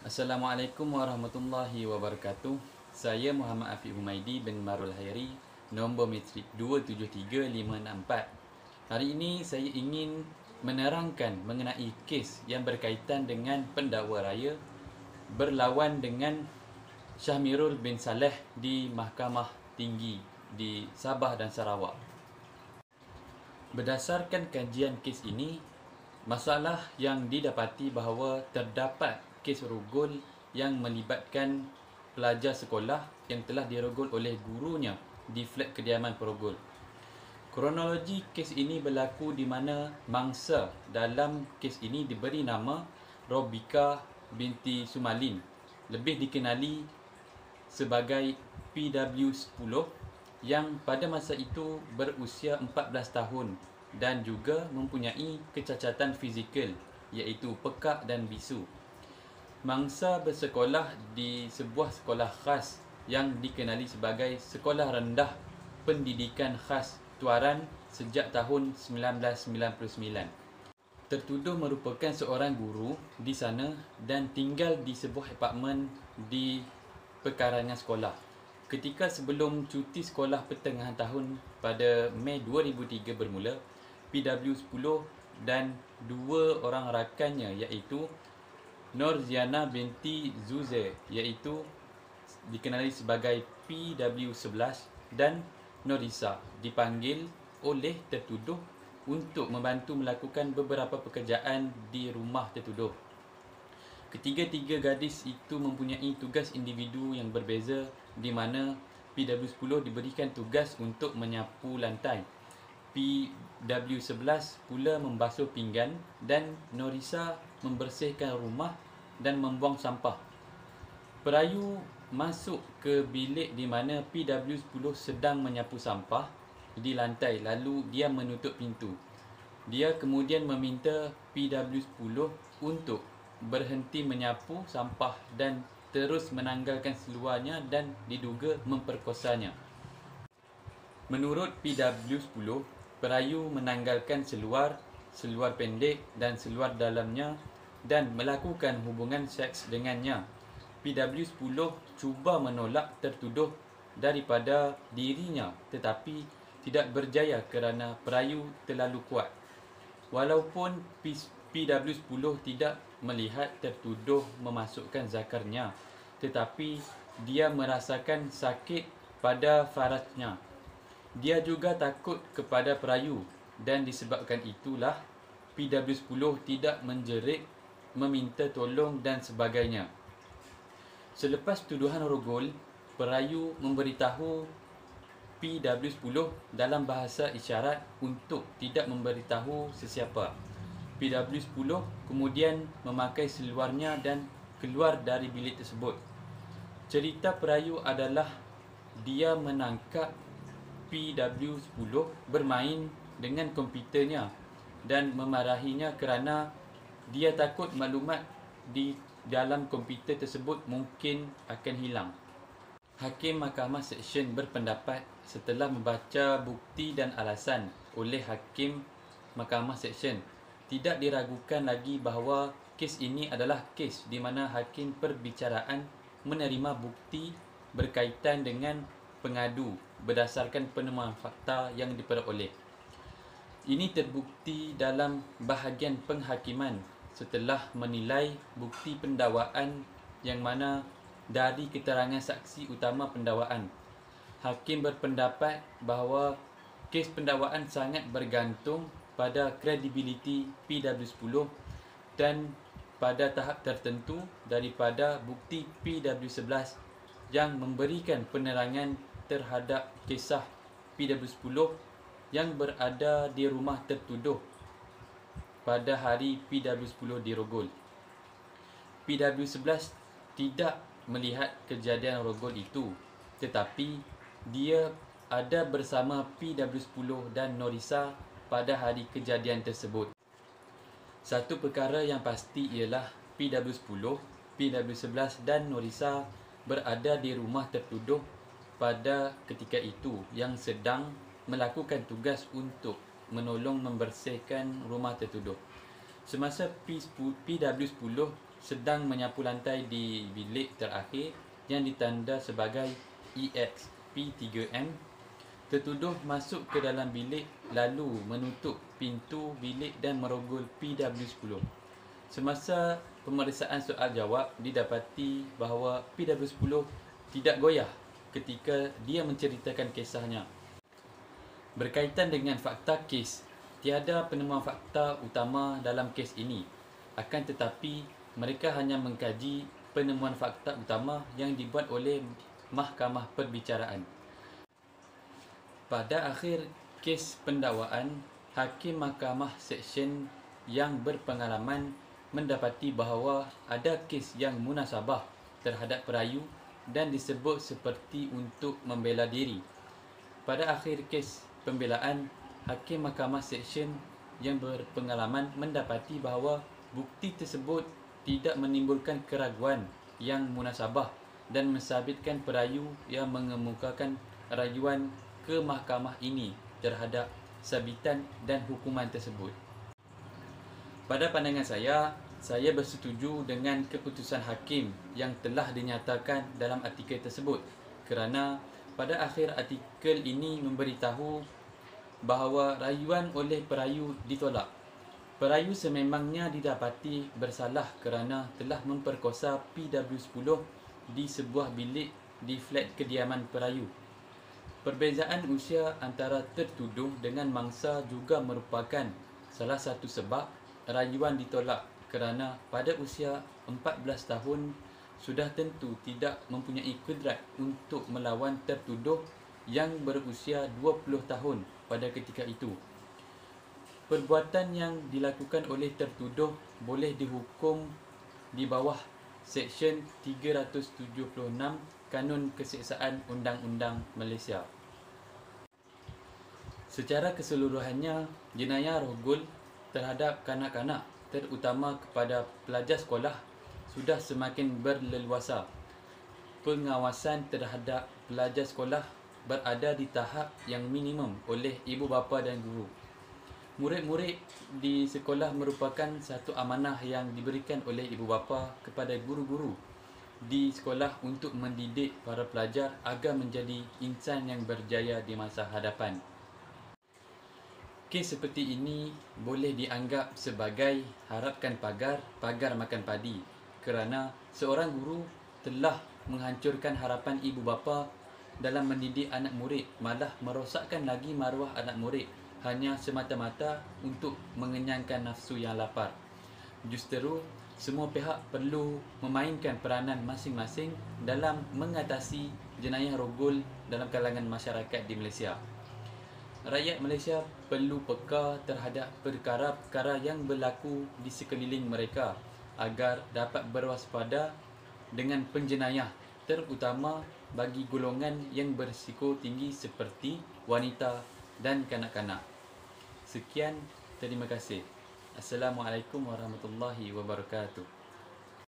Assalamualaikum warahmatullahi wabarakatuh. Saya Muhammad Afiq Humaidi bin Marul Hairi, nombor matrik 273564. Hari ini saya ingin menerangkan mengenai kes yang berkaitan dengan pendakwa raya berlawan dengan Syahmirul bin Saleh di Mahkamah Tinggi di Sabah dan Sarawak. Berdasarkan kajian kes ini, masalah yang didapati bahawa terdapat kes rogol yang melibatkan pelajar sekolah yang telah dirogol oleh gurunya di flat kediaman perogol. Kronologi kes ini berlaku di mana mangsa dalam kes ini diberi nama Robika binti Sumalin, lebih dikenali sebagai PW10, yang pada masa itu berusia 14 tahun dan juga mempunyai kecacatan fizikal iaitu pekak dan bisu. Mangsa bersekolah di sebuah sekolah khas yang dikenali sebagai Sekolah Rendah Pendidikan Khas Tuaran sejak tahun 1999. Tertuduh merupakan seorang guru di sana dan tinggal di sebuah apartmen di pekarangan sekolah. Ketika sebelum cuti sekolah pertengahan tahun pada Mei 2003 bermula, PW10 dan dua orang rakannya iaitu Norziana binti Zuzair iaitu dikenali sebagai PW11 dan Norisa dipanggil oleh tertuduh untuk membantu melakukan beberapa pekerjaan di rumah tertuduh. Ketiga-tiga gadis itu mempunyai tugas individu yang berbeza, di mana PW10 diberikan tugas untuk menyapu lantai, PW11 pula membasuh pinggan dan Norisa membersihkan rumah dan membuang sampah. Perayu masuk ke bilik di mana PW10 sedang menyapu sampah di lantai, lalu dia menutup pintu. Dia kemudian meminta PW10 untuk berhenti menyapu sampah dan terus menanggalkan seluarnya dan diduga memperkosanya. Menurut PW10, perayu menanggalkan seluar pendek dan seluar dalamnya dan melakukan hubungan seks dengannya. PW10 cuba menolak tertuduh daripada dirinya tetapi tidak berjaya kerana perayu terlalu kuat. Walaupun PW10 tidak melihat tertuduh memasukkan zakarnya, tetapi dia merasakan sakit pada farajnya. Dia juga takut kepada perayu dan disebabkan itulah PW10 tidak menjerit, meminta tolong dan sebagainya. Selepas tuduhan rogol, perayu memberitahu PW10 dalam bahasa isyarat untuk tidak memberitahu sesiapa. PW10 kemudian memakai seluarnya dan keluar dari bilik tersebut. Cerita perayu adalah dia menangkap PW10 bermain dengan komputernya dan memarahinya kerana dia takut maklumat di dalam komputer tersebut mungkin akan hilang. Hakim Mahkamah Seksyen berpendapat setelah membaca bukti dan alasan oleh Hakim Mahkamah Seksyen, tidak diragukan lagi bahawa kes ini adalah kes di mana hakim perbicaraan menerima bukti berkaitan dengan pengadu berdasarkan penemuan fakta yang diperoleh. Ini terbukti dalam bahagian penghakiman setelah menilai bukti pendakwaan yang mana dari keterangan saksi utama pendakwaan. Hakim berpendapat bahawa kes pendakwaan sangat bergantung pada kredibiliti PW10 dan pada tahap tertentu daripada bukti PW11 yang memberikan penerangan terhadap kisah PW10 yang berada di rumah tertuduh pada hari PW10 dirogol. PW11 tidak melihat kejadian rogol itu, tetapi dia ada bersama PW10 dan Norisa pada hari kejadian tersebut. Satu perkara yang pasti ialah PW10, PW11 dan Norisa berada di rumah tertuduh pada ketika itu yang sedang melakukan tugas untuk menolong membersihkan rumah tertuduh. Semasa PW10 sedang menyapu lantai di bilik terakhir yang ditanda sebagai EXP3M. Tertuduh masuk ke dalam bilik lalu menutup pintu bilik dan merogol PW10. Semasa pemeriksaan soal jawab, didapati bahawa PW10 tidak goyah ketika dia menceritakan kisahnya. Berkaitan dengan fakta kes, tiada penemuan fakta utama dalam kes ini. Akan tetapi, mereka hanya mengkaji penemuan fakta utama yang dibuat oleh Mahkamah Perbicaraan. Pada akhir kes pendakwaan, Hakim Mahkamah Seksyen yang berpengalaman mendapati bahawa ada kes yang munasabah terhadap perayu dan disebut seperti untuk membela diri. Pada akhir kes pembelaan, Hakim Mahkamah Seksyen yang berpengalaman mendapati bahawa bukti tersebut tidak menimbulkan keraguan yang munasabah dan mensabitkan perayu yang mengemukakan rayuan ke mahkamah ini terhadap sabitan dan hukuman tersebut. Pada pandangan saya bersetuju dengan keputusan hakim yang telah dinyatakan dalam artikel tersebut kerana pada akhir artikel ini memberitahu bahawa rayuan oleh perayu ditolak. Perayu sememangnya didapati bersalah kerana telah memperkosa PW10 di sebuah bilik di flat kediaman perayu. Perbezaan usia antara tertuduh dengan mangsa juga merupakan salah satu sebab rayuan ditolak kerana pada usia 14 tahun sudah tentu tidak mempunyai kudrat untuk melawan tertuduh yang berusia 20 tahun pada ketika itu. Perbuatan yang dilakukan oleh tertuduh boleh dihukum di bawah Seksyen 376 Kanun Keseksaan Undang-Undang Malaysia. Secara keseluruhannya, jenayah rogol terhadap kanak-kanak, terutama kepada pelajar sekolah, sudah semakin berleluasa. Pengawasan terhadap pelajar sekolah berada di tahap yang minimum oleh ibu bapa dan guru. Murid-murid di sekolah merupakan satu amanah yang diberikan oleh ibu bapa kepada guru-guru di sekolah untuk mendidik para pelajar agar menjadi insan yang berjaya di masa hadapan. Kes seperti ini boleh dianggap sebagai harapkan pagar makan padi kerana seorang guru telah menghancurkan harapan ibu bapa dalam mendidik anak murid, malah merosakkan lagi maruah anak murid hanya semata-mata untuk mengenyangkan nafsu yang lapar. Justeru, semua pihak perlu memainkan peranan masing-masing dalam mengatasi jenayah rogol dalam kalangan masyarakat di Malaysia. Rakyat Malaysia perlu peka terhadap perkara-perkara yang berlaku di sekeliling mereka agar dapat berwaspada dengan penjenayah, terutama bagi golongan yang berisiko tinggi seperti wanita dan kanak-kanak. Sekian, terima kasih. Assalamualaikum warahmatullahi wabarakatuh.